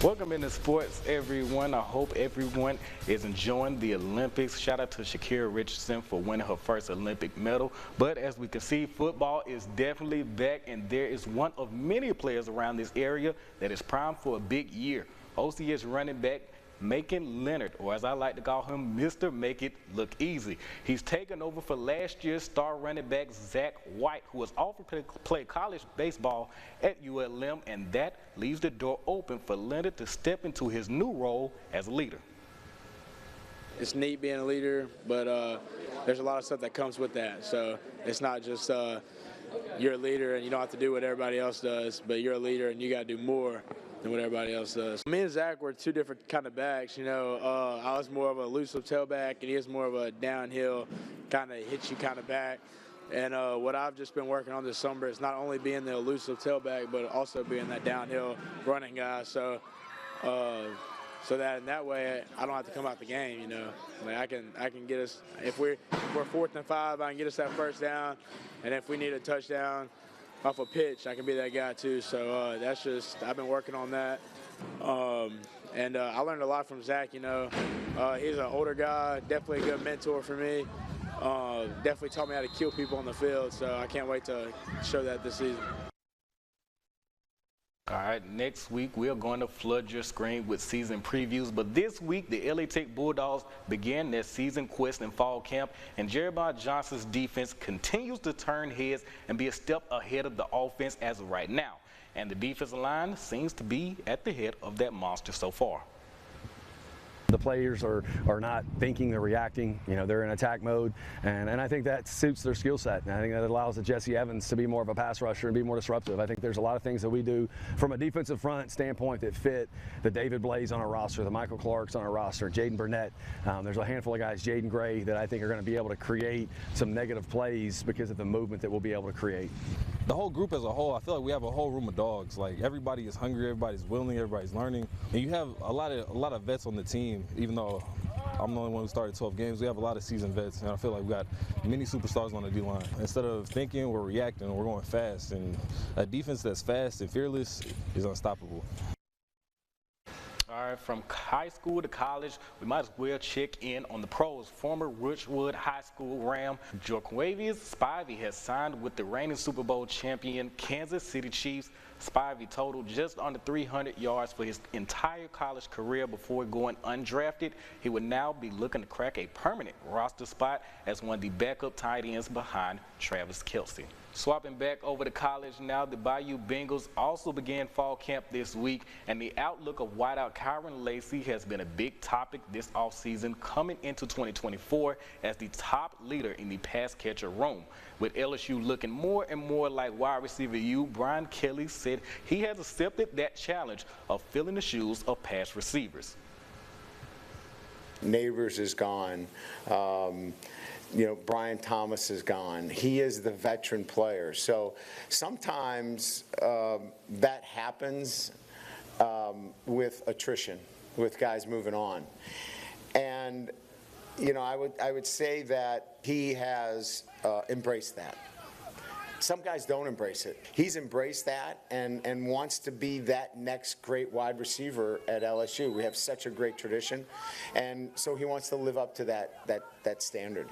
Welcome into sports, everyone. I hope everyone is enjoying the Olympics. Shout out to Shakira Richardson for winning her first Olympic medal. But as we can see, football is definitely back, and there is one of many players around this area that is primed for a big year. OCS running back Macon Leonard, or as I like to call him, Mr. Make It Look Easy. He's taken over for last year's star running back Zach White, who was offered to play college baseball at ULM, and that leaves the door open for Leonard to step into his new role as a leader. It's neat being a leader, but there's a lot of stuff that comes with that. So it's not just you're a leader and you don't have to do what everybody else does, but you're a leader and you got to do more than what everybody else does. Me and Zach were two different kind of backs. I was more of a elusive tailback, and he was more of a downhill, kind of hit you kind of back. And what I've just been working on this summer is not only being the elusive tailback, but also being that downhill running guy. So that in that way, I don't have to come out the game. Like I can get us, if we're 4th and 5, I can get us that first down, and if we need a touchdown off a pitch, I can be that guy too. So that's just, I've been working on that. And I learned a lot from Zach. He's an older guy, definitely a good mentor for me. Definitely taught me how to kill people on the field, so I can't wait to show that this season. All right, next week we are going to flood your screen with season previews, but this week the LA Tech Bulldogs began their season quest in fall camp, and Jeremiah Johnson's defense continues to turn heads and be a step ahead of the offense as of right now. And the defensive line seems to be at the head of that monster so far. The players are not thinking, they're reacting. They're in attack mode, and I think that suits their skill set. And I think that allows Jesse Evans to be more of a pass rusher and be more disruptive. I think there's a lot of things that we do from a defensive front standpoint that fit the David Blaze on our roster, the Michael Clarks on our roster, Jaden Burnett. There's a handful of guys, Jaden Gray, that I think are going to be able to create some negative plays because of the movement that we'll be able to create. The whole group as a whole, I feel like we have a whole room of dogs. Like, everybody is hungry, everybody's willing, everybody's learning, and you have a lot of vets on the team. Even though I'm the only one who started 12 games, we have a lot of seasoned vets, and I feel like we got many superstars on the D-line. Instead of thinking, we're reacting, we're going fast, and a defense that's fast and fearless is unstoppable. All right, from high school to college, we might as well check in on the pros. Former Richwood High School Ram Jorquavius Spivey has signed with the reigning Super Bowl champion Kansas City Chiefs. Spivey totaled just under 300 yards for his entire college career before going undrafted. He would now be looking to crack a permanent roster spot as one of the backup tight ends behind Travis Kelce. Swapping back over to college now, the Bayou Bengals also began fall camp this week, and the outlook of wideout Kyron Lacy has been a big topic this offseason coming into 2024 as the top leader in the pass catcher room. With LSU looking more and more like wide receiver U, Brian Kelly said he has accepted that challenge of filling the shoes of pass receivers. Neighbors is gone. Brian Thomas is gone. He is the veteran player. So sometimes that happens with attrition, with guys moving on. And, I would say that he has embraced that. Some guys don't embrace it. He's embraced that and wants to be that next great wide receiver at LSU. We have such a great tradition, and so he wants to live up to that standard.